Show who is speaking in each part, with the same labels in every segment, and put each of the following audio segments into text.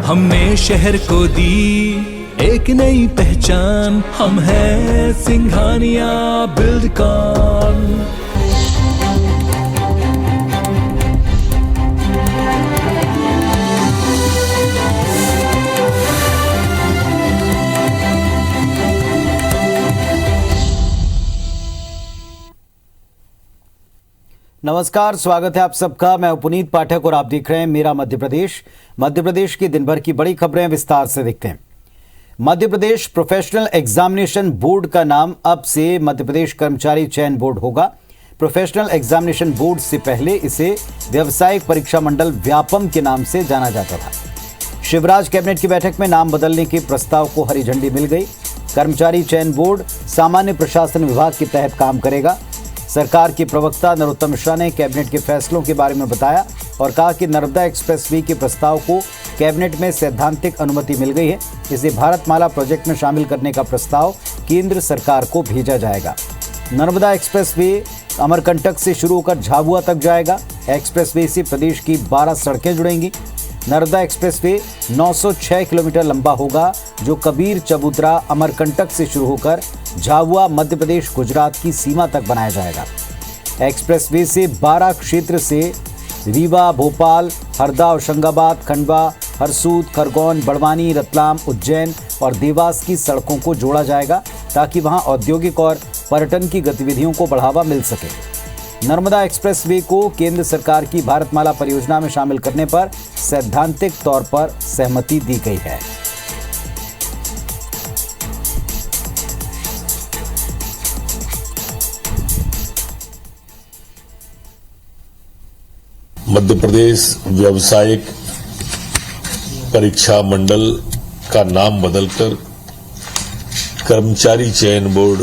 Speaker 1: हमने शहर को दी एक नई पहचान, हम हैं सिंघानिया बिल्डकॉन।
Speaker 2: नमस्कार, स्वागत है आप सबका। मैं पुनीत पाठक और आप देख रहे हैं मेरा मध्य प्रदेश। मध्य प्रदेश की दिन भर की बड़ी खबरें विस्तार से देखते हैं। Madhya Pradesh professional examination board का नाम अब से मध्य प्रदेश कर्मचारी चयन बोर्ड होगा। प्रोफेशनल एग्जामिनेशन बोर्ड से पहले इसे व्यावसायिक परीक्षा मंडल व्यापम के नाम से जाना जाता था। शिवराज कैबिनेट की बैठक में नाम बदलने के प्रस्ताव को हरी झंडी मिल गई। कर्मचारी चयन बोर्ड सामान्य प्रशासन विभाग के तहत काम करेगा। सरकार के प्रवक्ता नरोत्तम मिश्रा ने कैबिनेट के फैसलों के बारे में बताया और कहा कि नर्मदा एक्सप्रेसवे के प्रस्ताव को कैबिनेट में सैद्धांतिक अनुमति मिल गई है। इसे भारतमाला प्रोजेक्ट में शामिल करने का प्रस्ताव केंद्र सरकार को भेजा जाएगा। नर्मदा एक्सप्रेसवे अमरकंटक से शुरू होकर झाबुआ तक जाएगा। एक्सप्रेसवे से प्रदेश की 12 सड़कें जुड़ेंगी। नर्मदा एक्सप्रेसवे 906 किलोमीटर लंबा होगा, जो कबीर चबूतरा अमरकंटक से शुरू होकर झाबुआ मध्य प्रदेश गुजरात की सीमा तक बनाया जाएगा। एक्सप्रेसवे से 12 क्षेत्र से रीवा, भोपाल, हरदा, होशंगाबाद, खंडवा, हरसूद, खरगोन, बड़वानी, रतलाम, उज्जैन और देवास की सड़कों को जोड़ा जाएगा ताकि वहां औद्योगिक और पर्यटन की गतिविधियों को बढ़ावा मिल सके। नर्मदा एक्सप्रेसवे को केंद्र सरकार की भारतमाला परियोजना में शामिल करने पर सैद्धांतिक तौर पर सहमति दी गई है।
Speaker 3: मध्य प्रदेश व्यावसायिक परीक्षा मंडल का नाम बदलकर कर्मचारी चयन बोर्ड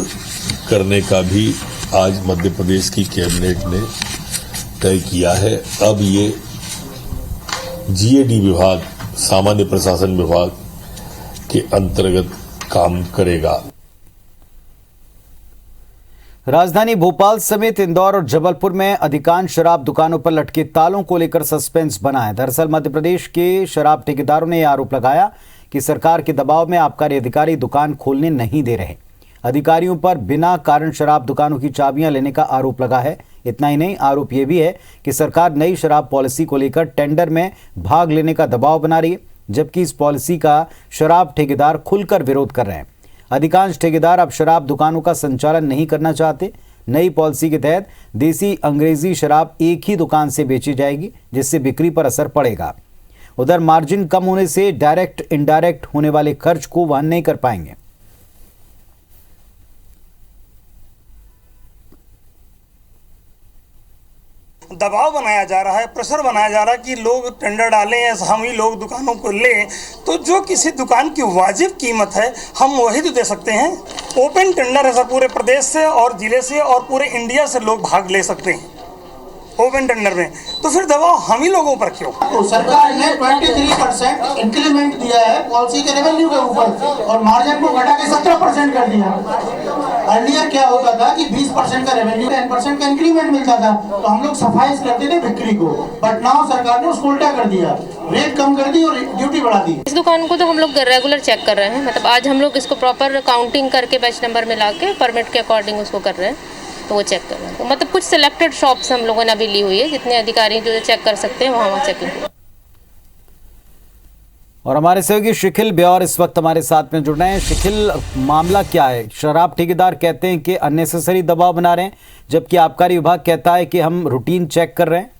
Speaker 3: करने का भी आज मध्य प्रदेश की कैबिनेट ने तय किया है। अब ये जीएडी विभाग, सामान्य प्रशासन विभाग के अंतर्गत काम करेगा।
Speaker 2: राजधानी भोपाल समेत इंदौर और जबलपुर में अधिकांश शराब दुकानों पर लटके तालों को लेकर सस्पेंस बना है। दरअसल मध्य प्रदेश के शराब ठेकेदारों ने यह आरोप लगाया कि सरकार के दबाव में आबकारी अधिकारी दुकान खोलने नहीं दे रहे। अधिकारियों पर बिना कारण शराब दुकानों की चाबियां लेने का आरोप लगा है। इतना ही नहीं, आरोप यह भी है कि सरकार नई शराब पॉलिसी को लेकर टेंडर में भाग लेने का दबाव बना रही है, जबकि इस पॉलिसी का शराब ठेकेदार खुलकर विरोध कर रहे हैं। अधिकांश ठेकेदार अब शराब दुकानों का संचालन नहीं करना चाहते। नई पॉलिसी के तहत देसी अंग्रेजी शराब एक ही दुकान से बेची जाएगी, जिससे बिक्री पर असर पड़ेगा। उधर मार्जिन कम होने से डायरेक्ट इनडायरेक्ट होने वाले खर्च को वहन नहीं कर पाएंगे।
Speaker 4: दबाव बनाया जा रहा है, प्रेशर बनाया जा रहा है कि लोग टेंडर डालें या हम ही लोग दुकानों को लें, तो जो किसी दुकान की वाजिब कीमत है हम वही तो दे सकते हैं। ओपन टेंडर है सर, पूरे प्रदेश से और जिले से और पूरे इंडिया से लोग भाग ले सकते हैं ओपन टेंडर में, तो फिर दबाव हम ही लोगों पर क्यों?
Speaker 5: तो सरकार ने 23% इंक्रीमेंट दिया है पॉलिसी के रेवेन्यू के ऊपर और मार्जिन को घटा के 17% कर दिया। अर्लियर क्या होता था कि 20% का रेवेन्यू 10% का इंक्रीमेंट मिलता था, तो हम लोग सफाई करते थे बिक्री को, बट नाउ सरकार ने उसको उल्टा कर दिया, रेट कम कर दी और ड्यूटी बढ़ा दी।
Speaker 6: इस दुकान को तो हम लोग रेगुलर चेक कर रहे हैं, मतलब आज हम लोग इसको प्रॉपर काउंटिंग करके बैच नंबर में ला के परमिट के अकॉर्डिंग उसको कर रहे हैं, तो वो चेक कर रहे हैं। तो मतलब कुछ सिलेक्टेड शॉप्स हम लोगों ने अभी ली हुई है, जितने अधिकारी जो चेक कर सकते हैं वहाँ चेकिंग।
Speaker 2: और हमारे सहयोगी शिखिल ब्यौर इस वक्त हमारे साथ में जुड़ रहे हैं। शिखिल, मामला क्या है? शराब ठेकेदार कहते हैं कि अननेसेसरी दबाव बना रहे हैं, जबकि आबकारी विभाग कहता है कि हम रूटीन चेक कर रहे हैं।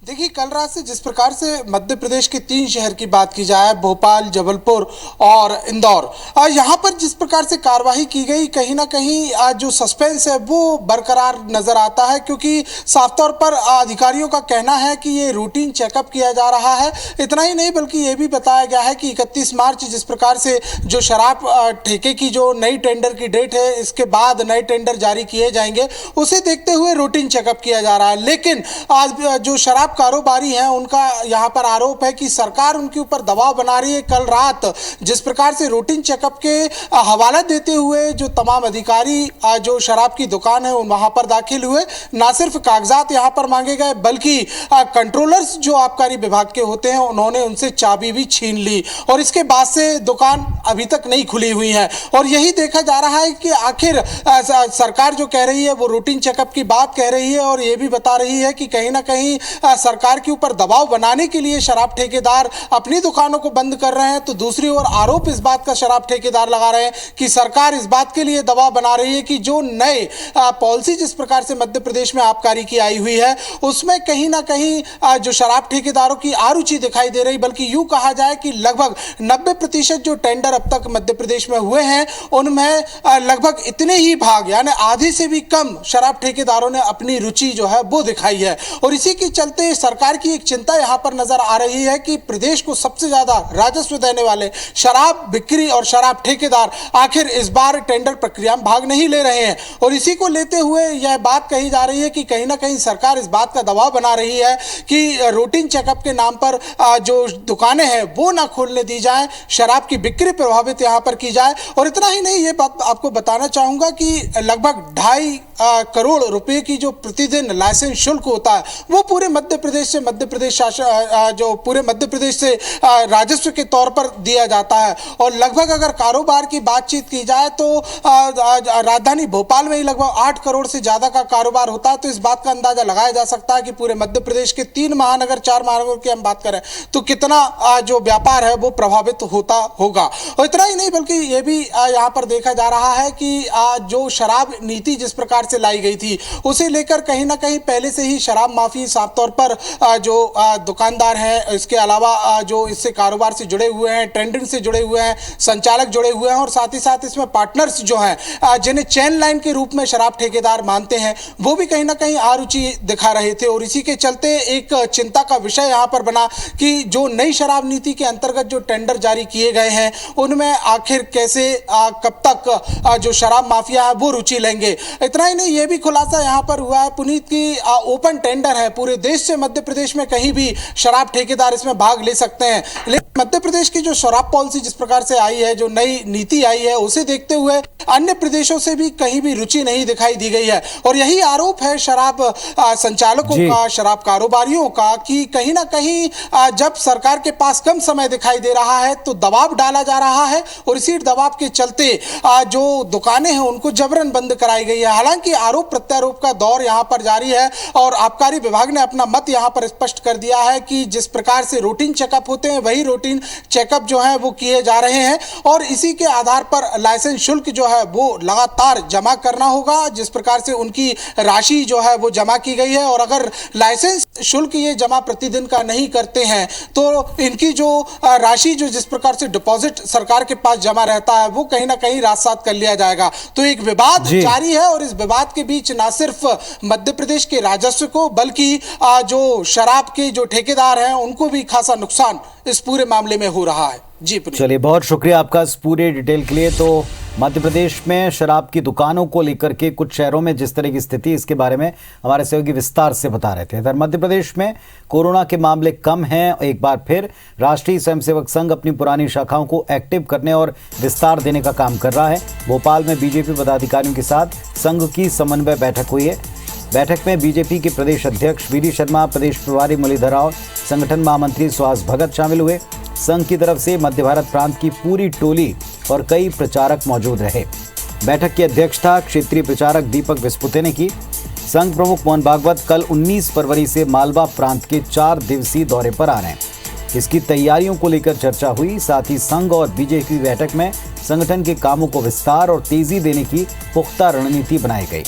Speaker 7: देखिए, कल रात से जिस प्रकार से मध्य प्रदेश के 3 शहर की बात की जाए, भोपाल, जबलपुर और इंदौर, यहाँ पर जिस प्रकार से कार्रवाई की गई, कहीं ना कहीं जो सस्पेंस है वो बरकरार नजर आता है, क्योंकि साफ तौर पर अधिकारियों का कहना है कि ये रूटीन चेकअप किया जा रहा है। इतना ही नहीं बल्कि ये भी बताया गया है कि 31 मार्च जिस प्रकार से जो शराब ठेके की जो नई टेंडर की डेट है, इसके बाद नए टेंडर जारी किए जाएंगे, उसे देखते हुए रूटीन चेकअप किया जा रहा है। लेकिन आज जो शराब शराब कारोबारी हैं उनका यहाँ पर आरोप है कि सरकार उनके ऊपर दबाव बना रही है। कल रात जिस प्रकार से रूटीन चेकअप के हवाला देते हुए जो तमाम अधिकारी जो शराब की दुकान है वहां पर दाखिल हुए, ना सिर्फ कागजात यहाँ पर मांगे गए बल्कि कंट्रोलर्स जो आबकारी विभाग के होते हैं उन्होंने उनसे चाबी भी छीन ली और इसके बाद से दुकान अभी तक नहीं खुली हुई है। और यही देखा जा रहा है कि आखिर सरकार जो कह रही है वो रूटीन चेकअप की बात कह रही है और ये भी बता रही है कि कहीं ना कहीं सरकार के ऊपर दबाव बनाने के लिए शराब ठेकेदार अपनी दुकानों को बंद कर रहे हैं, तो दूसरी ओर आरोप इस बात का शराब ठेकेदार लगा रहे हैं कि सरकार इस बात के लिए दबाव बना रही है कि जो नए पॉलिसी जिस प्रकार से मध्य प्रदेश में आबकारी की आई हुई है उसमें कहीं ना कहीं जो शराब ठेकेदारों की आरुचि दिखाई दे रही, बल्कि यूं कहा जाए कि लगभग 90% जो टेंडर अब तक मध्य प्रदेश में हुए हैं उनमें लगभग इतने ही भाग यानी आधे से भी कम शराब ठेकेदारों ने अपनी रुचि जो है वो दिखाई है। और इसी के चलते सरकार की एक चिंता यहां पर नजर आ रही है कि प्रदेश को सबसे ज्यादा राजस्व देने वाले शराब बिक्री और शराब ठेकेदार आखिर इस बार टेंडर प्रक्रिया में भाग नहीं ले रहे हैं। और इसी को लेते हुए यह बात कही जा रही है कि कहीं ना कहीं सरकार इस बात का दबाव बना रही है कि रूटीन चेकअप के नाम पर जो दुकानें हैं वो ना खोलने दी जाए, शराब की बिक्री प्रभावित यहां पर की जाए। और इतना ही नहीं, ये बात आपको बताना चाहूंगा कि लगभग 2.5 करोड़ रुपए की जो प्रतिदिन लाइसेंस शुल्क होता है वो पूरे मध्य प्रदेश से राजस्व के तौर पर दिया जाता है। और लगभग अगर कारोबार की बातचीत की जाए तो राजधानी भोपाल में ही लगभग 8 करोड़ से ज्यादा का कारोबार होता है। तो इस बात का अंदाजा लगाया जा सकता है कि पूरे मध्य प्रदेश के 3 महानगर 4 महानगर की हम बात करें तो कितना जो व्यापार है वो प्रभावित होता होगा। और इतना ही नहीं बल्कि ये भी यहाँ पर देखा जा रहा है कि जो शराब नीति जिस प्रकार से लाई गई थी उसे लेकर कहीं ना कहीं पहले से ही शराब माफी साफ तौर पर जो दुकानदार हैं, इसके अलावा जो इससे कारोबार से जुड़े हुए हैं, ट्रेंडिंग से जुड़े हुए हैं, संचालक जुड़े हुए हैं और साथ ही साथ इसमें पार्टनर्स जो हैं जिन्हें चेन लाइन के रूप में शराब ठेकेदार मानते हैं वो भी कहीं ना कहीं आरुचि दिखा रहे थे। और इसी के चलते एक चिंता का विषय यहाँ पर बना कि जो नई शराब नीति के अंतर्गत जो टेंडर जारी किए गए हैं उनमें आखिर कैसे कब तक जो शराब माफिया है वो रुचि लेंगे। इतना ही नहीं, ये भी खुलासा यहाँ पर हुआ है पुनीत की ओपन टेंडर है, पूरे देश से मध्य प्रदेश में कहीं भी शराब ठेकेदार इसमें भाग ले सकते हैं। लेकिन मध्य प्रदेश की जो शराब पॉलिसी जिस प्रकार से आई है, जो नई नीति आई है उसे देखते हुए अन्य प्रदेशों से भी कहीं भी रुचि नहीं दिखाई दी गई है। और यही आरोप है शराब संचालकों का, शराब कारोबारियों का कि कहीं ना कहीं जब सरकार के पास कम समय दिखाई दे रहा है तो दबाव डाला जा रहा है और इसी दबाव के चलते जो दुकानें हैं उनको जबरन बंद कराई गई है। हालांकि आरोप प्रत्यारोप का दौर यहां पर जारी है और आबकारी विभाग ने अपना मत यहां पर स्पष्ट कर दिया है कि जिस प्रकार से रूटीन चेकअप होते हैं वही रूटीन चेकअप जो है वो किए जा रहे हैं और इसी के आधार पर लाइसेंस शुल्क जो है वो लगातार जमा करना होगा जिस प्रकार से उनकी राशि जो है वो जमा की गई है। और अगर लाइसेंस शुल्क ये जमा प्रतिदिन का नहीं करते हैं तो इनकी जो राशि जो जिस प्रकार से डिपॉजिट सरकार के पास जमा रहता है वो कहीं ना कहीं रात-सात कर लिया जाएगा। तो एक विवाद जारी है और इस विवाद के बीच ना सिर्फ मध्य प्रदेश के राजस्व को बल्कि जो शराब के जो ठेकेदार हैं उनको भी खासा नुकसान इस पूरे मामले में हो रहा है। जी
Speaker 2: चलिए, बहुत शुक्रिया आपका इस पूरे डिटेल के लिए। तो मध्य प्रदेश में शराब की दुकानों को लेकर के कुछ शहरों में जिस तरह की स्थिति, इसके बारे में हमारे सहयोगी विस्तार से बता रहे थे। इधर मध्य प्रदेश में कोरोना के मामले कम हैं। एक बार फिर राष्ट्रीय स्वयंसेवक संघ अपनी पुरानी शाखाओं को एक्टिव करने और विस्तार देने का काम कर रहा है। भोपाल में बीजेपी पदाधिकारियों के साथ संघ की समन्वय बैठक हुई है। बैठक में बीजेपी के प्रदेश अध्यक्ष वीडी शर्मा, प्रदेश प्रभारी मुरलीधर राव, संगठन महामंत्री सुहास भगत शामिल हुए। संघ की तरफ से मध्य भारत प्रांत की पूरी टोली और कई प्रचारक मौजूद रहे। बैठक की अध्यक्षता क्षेत्रीय प्रचारक दीपक विस्पुते ने की। संघ प्रमुख मोहन भागवत कल 19 फरवरी से मालवा प्रांत के 4 दिवसीय दौरे पर आ रहे हैं। इसकी तैयारियों को लेकर चर्चा हुई। साथ ही संघ और बीजेपी बैठक में संगठन के कामों को विस्तार और तेजी देने की पुख्ता रणनीति बनाई गई।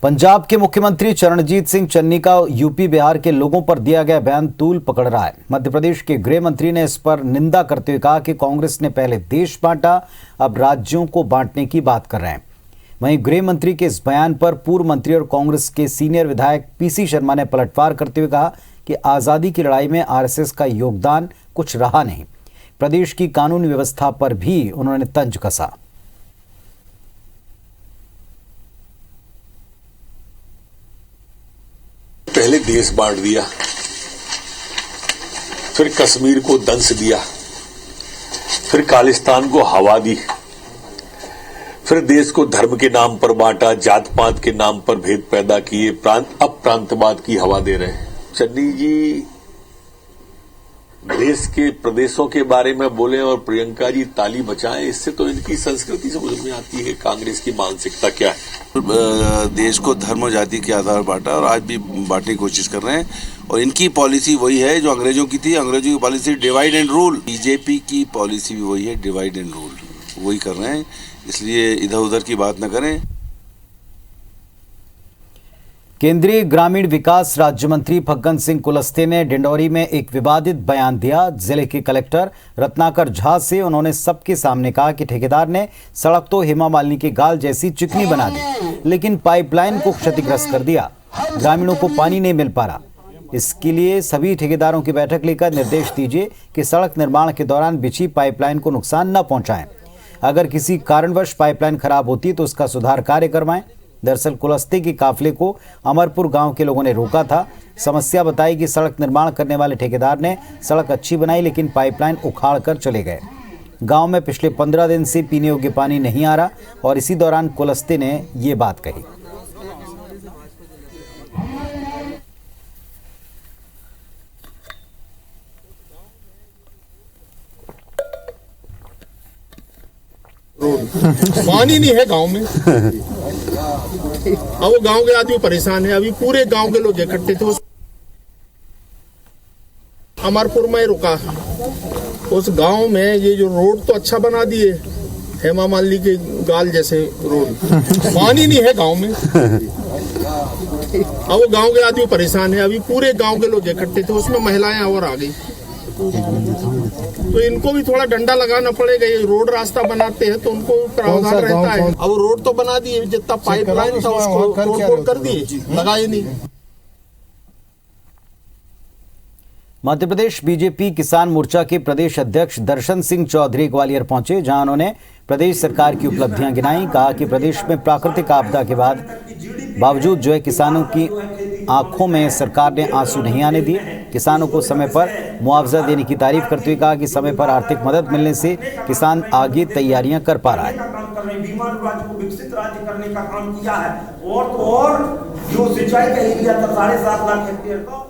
Speaker 2: पंजाब के मुख्यमंत्री चरणजीत सिंह चन्नी का यूपी बिहार के लोगों पर दिया गया बयान तूल पकड़ रहा है। मध्य प्रदेश के गृह मंत्री ने इस पर निंदा करते हुए कहा कि कांग्रेस ने पहले देश बांटा, अब राज्यों को बांटने की बात कर रहे हैं। वहीं गृह मंत्री के इस बयान पर पूर्व मंत्री और कांग्रेस के सीनियर विधायक पीसी शर्मा ने पलटवार करते हुए कहा कि आज़ादी की लड़ाई में आरएसएस का योगदान कुछ रहा नहीं। प्रदेश की कानून व्यवस्था पर भी उन्होंने तंज कसा।
Speaker 3: पहले देश बांट दिया, फिर कश्मीर को दंस दिया, फिर खालिस्तान को हवा दी, फिर देश को धर्म के नाम पर बांटा, जात पात के नाम पर भेद पैदा किए, अब प्रांतवाद की हवा दे रहे हैं। चन्नी जी देश के प्रदेशों के बारे में बोले और प्रियंका जी ताली बजाएं, इससे तो इनकी संस्कृति समझ में आती है कांग्रेस की मानसिकता क्या है।
Speaker 8: देश को धर्म और जाति के आधार बांटा और आज भी बांटने की कोशिश कर रहे हैं और इनकी पॉलिसी वही है जो अंग्रेजों की थी। अंग्रेजों की policy divide and rule, BJP की पॉलिसी भी वही है, डिवाइड एंड रूल, वही कर रहे हैं। इसलिए इधर उधर की बात न करें।
Speaker 2: केंद्रीय ग्रामीण विकास राज्य मंत्री फग्गन सिंह कुलस्ते ने डिंडौरी में एक विवादित बयान दिया। जिले के कलेक्टर रत्नाकर झा से उन्होंने सबके सामने कहा कि ठेकेदार ने सड़क तो हेमा मालिनी के गाल जैसी चिकनी बना दी, लेकिन पाइपलाइन को क्षतिग्रस्त कर दिया। ग्रामीणों को पानी नहीं मिल पा रहा। इसके लिए सभी ठेकेदारों की बैठक लेकर निर्देश दीजिए कि सड़क निर्माण के दौरान बिछी पाइपलाइन को नुकसान न पहुंचाएं। अगर किसी कारणवश पाइपलाइन खराब होती तो उसका सुधार कार्य करवाएं। दरअसल कुलस्ते के काफिले को अमरपुर गांव के लोगों ने रोका था। समस्या बताई कि सड़क निर्माण करने वाले ठेकेदार ने सड़क अच्छी बनाई, लेकिन पाइपलाइन उखाड़ कर चले गए। गांव में पिछले 15 दिन से पीने योग्य पानी नहीं आ रहा और इसी दौरान कुलस्ते ने ये बात कही।
Speaker 9: पानी नहीं है गांव में। अब वो गांव के आदमी परेशान है। अभी पूरे गांव के लोग इकट्ठे थे। अमरपुर में रुका, उस गांव में ये जो रोड तो अच्छा बना दिए, हेमा मालिनी के गाल जैसे रोड, पानी नहीं है गांव में। अब वो गांव के आदमी परेशान है। अभी पूरे गांव के लोग इकट्ठे थे, उसमें महिलाएं और आ गई। तो इनको भी थोड़ा डंडा लगाना पड़ेगा। ये रोड रास्ता बनाते हैं तो उनको प्रावधान रहता है। अब रोड तो बना दिए, जितना पाइपलाइन था उसको तोड़ कर दिए, लगाए नहीं।
Speaker 2: मध्य प्रदेश बीजेपी किसान मोर्चा के प्रदेश अध्यक्ष दर्शन सिंह चौधरी ग्वालियर पहुंचे, जहां उन्होंने प्रदेश सरकार की उपलब्धियां गिनाई। कहा कि प्रदेश में प्राकृतिक आपदा के बावजूद जो है किसानों की आंखों में सरकार ने आंसू नहीं आने दिए। किसानों को समय पर मुआवजा देने की तारीफ करते हुए कहा कि समय पर आर्थिक मदद मिलने से किसान आगे तैयारियां कर पा रहा है।
Speaker 10: बीमार राज्य को विकसित राज्य करने का काम किया है और जो सिंचाई का एरिया था 7.5 लाख हेक्टेयर का।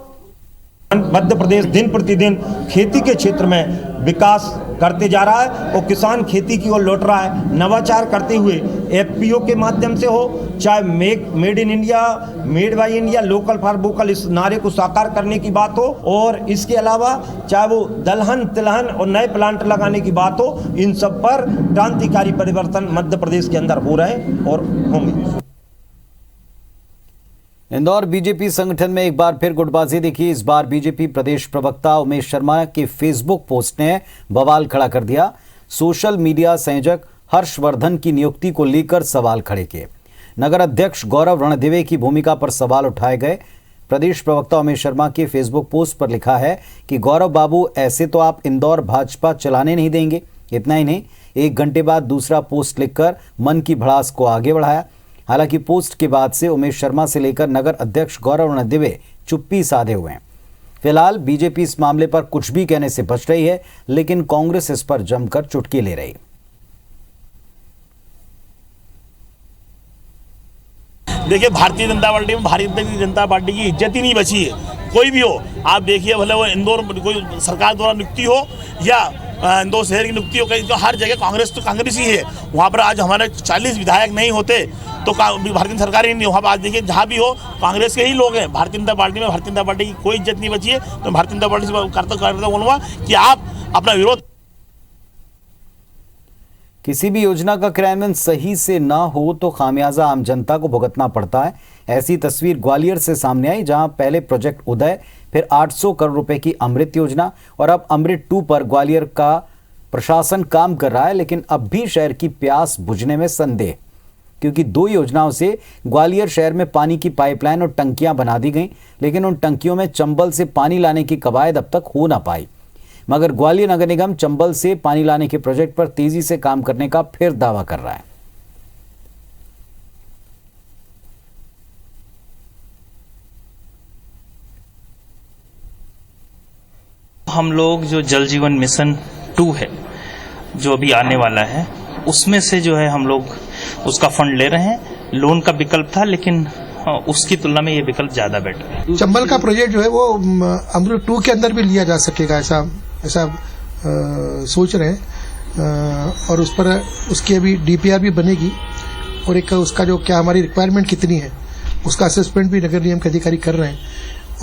Speaker 11: मध्य प्रदेश दिन प्रतिदिन खेती के क्षेत्र में विकास करते जा रहा है और किसान खेती की ओर लौट रहा है। नवाचार करते हुए एफपीओ के माध्यम से हो, चाहे made in India, made by India, local for vocal, इस नारे को साकार करने की बात हो, और इसके अलावा चाहे वो दलहन तिलहन और नए प्लांट लगाने की बात हो, इन सब पर क्रांतिकारी परिवर्तन मध्य प्रदेश के अंदर हो रहे और होंगे।
Speaker 2: इंदौर बीजेपी संगठन में एक बार फिर गुटबाजी दिखी। इस बार बीजेपी प्रदेश प्रवक्ता उमेश शर्मा के फेसबुक पोस्ट ने बवाल खड़ा कर दिया। सोशल मीडिया संयोजक हर्षवर्धन की नियुक्ति को लेकर सवाल खड़े किए। नगर अध्यक्ष गौरव रणदिवे की भूमिका पर सवाल उठाए गए। प्रदेश प्रवक्ता उमेश शर्मा के फेसबुक पोस्ट पर लिखा है कि गौरव बाबू, ऐसे तो आप इंदौर भाजपा चलाने नहीं देंगे। इतना ही नहीं, 1 घंटे बाद दूसरा पोस्ट लिखकर मन की भड़ास को आगे बढ़ाया। हालांकि पोस्ट के बाद से उमेश शर्मा से लेकर नगर अध्यक्ष गौरव रणदिवे चुप्पी साधे हुए हैं। फिलहाल बीजेपी इस मामले पर कुछ भी कहने से बच रही है, लेकिन कांग्रेस इस पर जमकर चुटकी ले रही।
Speaker 12: देखिए, भारतीय जनता पार्टी की इज्जत ही नहीं बची है। कोई भी हो, आप देखिए, भले वो इंदौर कोई सरकार द्वारा नियुक्ति हो या इंदौर शहर की नियुक्ति हो, कहीं तो हर जगह कांग्रेस तो कांग्रेस ही है। वहाँ पर आज हमारे 40 विधायक नहीं होते तो भारतीय सरकार ही नहीं, वहाँ पर आज देखिए जहाँ भी हो कांग्रेस के ही लोग हैं। भारतीय जनता पार्टी में भारतीय जनता पार्टी की कोई इज्जत नहीं बची है। तो भारतीय जनता पार्टी से करता बोलूँगा कि आप अपना विरोध।
Speaker 2: किसी भी योजना का क्रियान्वयन सही से ना हो तो खामियाजा आम जनता को भुगतना पड़ता है। ऐसी तस्वीर ग्वालियर से सामने आई, जहां पहले प्रोजेक्ट उदय, फिर 800 करोड़ रुपए की अमृत योजना और अब अमृत 2 पर ग्वालियर का प्रशासन काम कर रहा है। लेकिन अब भी शहर की प्यास बुझने में संदेह, क्योंकि 2 योजनाओं से ग्वालियर शहर में पानी की पाइपलाइन और टंकियां बना दी गई, लेकिन उन टंकियों में चंबल से पानी लाने की कवायद अब तक हो ना पाई। मगर ग्वालियर नगर निगम चंबल से पानी लाने के प्रोजेक्ट पर तेजी से काम करने का फिर दावा कर रहा है।
Speaker 13: हम लोग जो जल जीवन मिशन 2 है जो अभी आने वाला है उसमें से जो है हम लोग उसका फंड ले रहे हैं। लोन का विकल्प था लेकिन उसकी तुलना में ये विकल्प ज्यादा बेटर है।
Speaker 14: चंबल का प्रोजेक्ट जो है वो अमृत 2 के अंदर भी लिया जा सकेगा ऐसा सोच रहे हैं और उस पर उसकी अभी डीपीआर भी बनेगी और एक उसका जो क्या हमारी रिक्वायरमेंट कितनी है उसका असेसमेंट भी नगर निगम के अधिकारी कर रहे हैं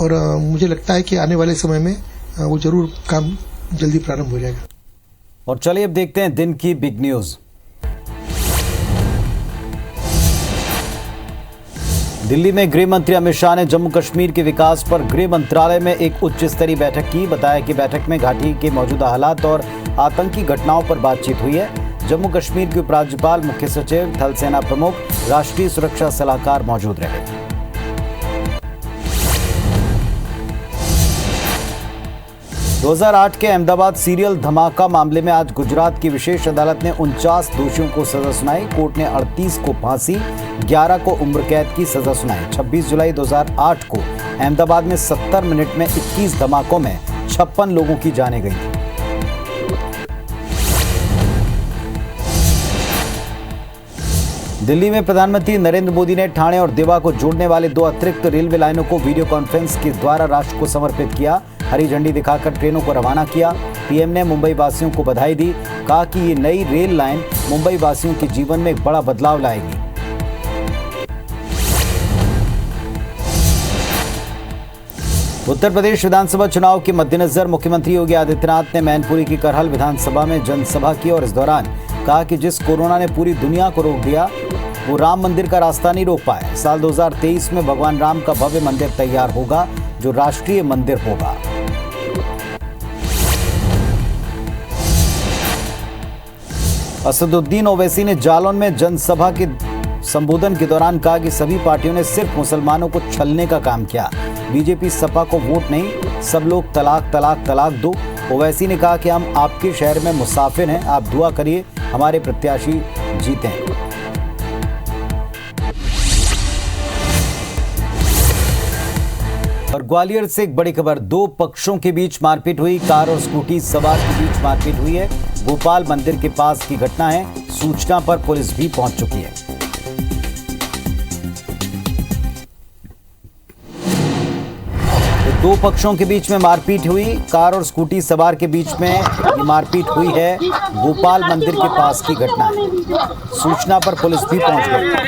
Speaker 14: और मुझे लगता है कि आने वाले समय में वो जरूर काम जल्दी प्रारंभ हो जाएगा।
Speaker 2: और चलिए अब देखते हैं दिन की बिग न्यूज। दिल्ली में गृह मंत्री अमित शाह ने जम्मू कश्मीर के विकास पर गृह मंत्रालय में एक उच्च स्तरीय बैठक की। बताया कि बैठक में घाटी के मौजूदा हालात और आतंकी घटनाओं पर बातचीत हुई है। जम्मू कश्मीर के उपराज्यपाल, मुख्य सचिव, थल सेना प्रमुख, राष्ट्रीय सुरक्षा सलाहकार मौजूद रहे। दो 2008 के अहमदाबाद सीरियल धमाका मामले में आज गुजरात की विशेष अदालत ने 49 दोषियों को सजा सुनाई। कोर्ट ने 38 को फांसी, 11 को उम्र कैद की सजा सुनाई। 26 जुलाई 2008 को अहमदाबाद में 70 मिनट में 21 धमाकों में 56 लोगों की जानें गई। दिल्ली में प्रधानमंत्री नरेंद्र मोदी ने ठाणे और देवा को जोड़ने वाले 2 अतिरिक्त रेलवे लाइनों को वीडियो कॉन्फ्रेंस के द्वारा राष्ट्र को समर्पित किया। हरी झंडी दिखाकर ट्रेनों को रवाना किया। पीएम ने मुंबई वासियों को बधाई दी। कहा कि ये नई रेल लाइन मुंबई वासियों के जीवन में एक बड़ा बदलाव लाएगी। उत्तर प्रदेश विधानसभा चुनाव के मद्देनजर मुख्यमंत्री योगी आदित्यनाथ ने मैनपुरी की करहल विधानसभा में जनसभा की और इस दौरान कहा कि जिस कोरोना ने पूरी दुनिया को रोक दिया वो राम मंदिर का रास्ता नहीं रोक पाया। साल 2023 में भगवान राम का भव्य मंदिर तैयार होगा जो राष्ट्रीय मंदिर होगा। असदुद्दीन ओवैसी ने जालौन में जनसभा के संबोधन के दौरान कहा कि सभी पार्टियों ने सिर्फ मुसलमानों को छलने का काम किया। बीजेपी सपा को वोट नहीं, सब लोग तलाक तलाक तलाक दो। ओवैसी ने कहा कि हम आपके शहर में मुसाफिर हैं, आप दुआ करिए हमारे प्रत्याशी जीतें। और ग्वालियर से एक बड़ी खबर, 2 पक्षों के बीच मारपीट हुई। कार और स्कूटी सवार के बीच मारपीट हुई है। गोपाल मंदिर के पास की घटना है। सूचना पर पुलिस भी पहुंच चुकी है। तो 2 पक्षों के बीच में मारपीट हुई। कार और स्कूटी सवार के बीच में ये मारपीट हुई है। गोपाल मंदिर के पास की घटना है। सूचना पर पुलिस भी पहुंच गई।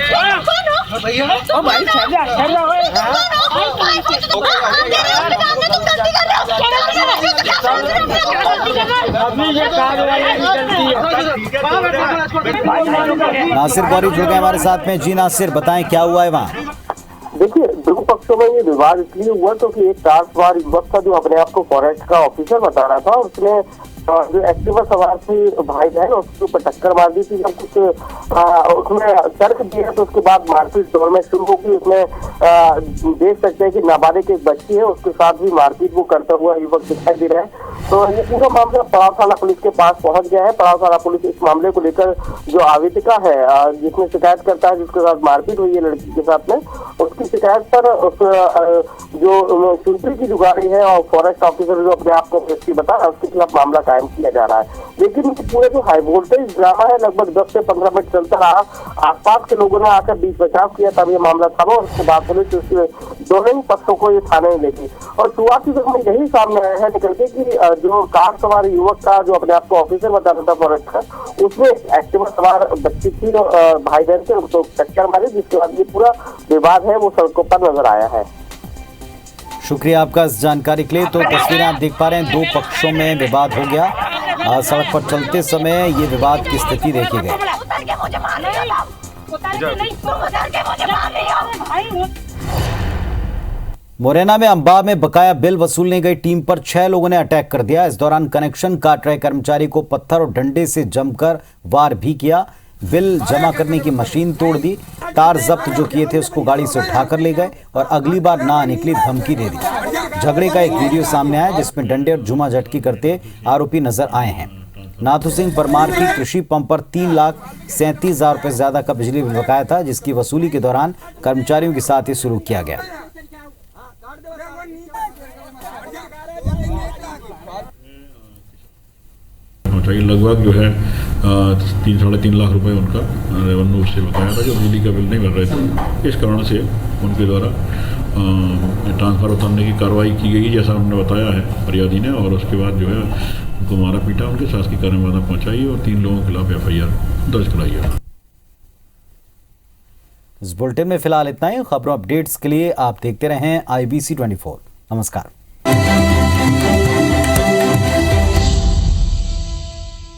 Speaker 2: नासिर गौरी जुड़ गए हमारे साथ में। जी नासिर, बताएं क्या हुआ है वहाँ?
Speaker 15: देखिए, 2 पक्षों में ये विवाद इसलिए हुआ क्योंकि एक कार सवार युवक था जो अपने आप को फॉरेस्ट का ऑफिसर बता रहा था। उसने जो एक्टिवा सवार थी भाई बहन उसके ऊपर टक्कर मार दी थी। जब कुछ उसमें तर्क दिया तो उसके बाद मारपीट दौर में शुरू हो गई। उसमें देख सकते हैं कि नाबालिग एक बच्ची है, उसके साथ भी मारपीट वो करता हुआ युवक दिखाई दे रहा है। तो ये पूरा मामला पड़ाव थाना पुलिस के पास पहुंच गया है। पड़ाव थाना पुलिस इस मामले को लेकर जो आवेदिका है जिसमें शिकायत करता है जिसके साथ मारपीट हुई है लड़की के साथ में, उसकी शिकायत पर जो चुनरी की जो गाड़ी है और फॉरेस्ट ऑफिसर जो अपने आप को व्यक्ति बता रहा है उसके खिलाफ मामला कायम किया जा रहा है। लेकिन पूरे जो हाई वोल्टेज ड्रामा है लगभग 10 से 15 मिनट चलता रहा। आसपास के लोगों ने आकर बीच बचाव किया तब ये मामला थमा और उसके बाद पुलिस दोनों ही पक्षों को ये थाने में ले गई। और शुरुआती दौर में यही सामने आया है निकल के कि जो कार सवार युवक का जो अपने आप को ऑफिसर बता रहा था फॉरेस्ट का, उसमें एक्टिवा सवार बच्ची थी और भाई बहन थे, उनको टक्कर मारी जिसके बाद ये पूरा विवाद है वो सड़कों पर नजर आया है। शुक्रिया आपका इस जानकारी के लिए। तो तस्वीरें आप देख पा रहे हैं, 2 पक्षों में विवाद हो गया। सड़क पर चलते समय ये विवाद की स्थिति देखी गई। मुरैना में अंबा में बकाया बिल वसूलने गई टीम पर 6 लोगों ने अटैक कर दिया। इस दौरान कनेक्शन काट रहे कर्मचारी को पत्थर और डंडे से जमकर वार भी किया।
Speaker 2: बिल जमा करने की मशीन तोड़ दी, तार जब्त जो किए थे उसको गाड़ी से उठाकर ले गए और अगली बार ना आने के लिए धमकी दे दी। झगड़े का एक वीडियो सामने आया जिसमें डंडे और जुमा झटकी करते आरोपी नजर आए हैं। नाथू सिंह परमार की कृषि पंप पर 3,37,000 रुपए ज्यादा का बिजली बिल बकाया था, जिसकी वसूली के दौरान कर्मचारियों के साथ ही शुरू किया गया।
Speaker 16: लगभग जो है 3-3.5 लाख रुपए उनका रेवेन्यू से बताया था जो बिजली का बिल नहीं भर रहे थे। इस कारण से उनके द्वारा ट्रांसफर उतारने की कार्रवाई की गई जैसा हमने बताया है फरियादी ने, और उसके बाद जो है उनको मारा पीटा, उनके शासकीय कार्यवाही पहुंचाई और 3 लोगों के खिलाफ FIR दर्ज कराई है।
Speaker 2: इस बुलेटिन में फिलहाल इतना ही। खबरों अपडेट्स के लिए आप देखते रहें IBC 24। नमस्कार।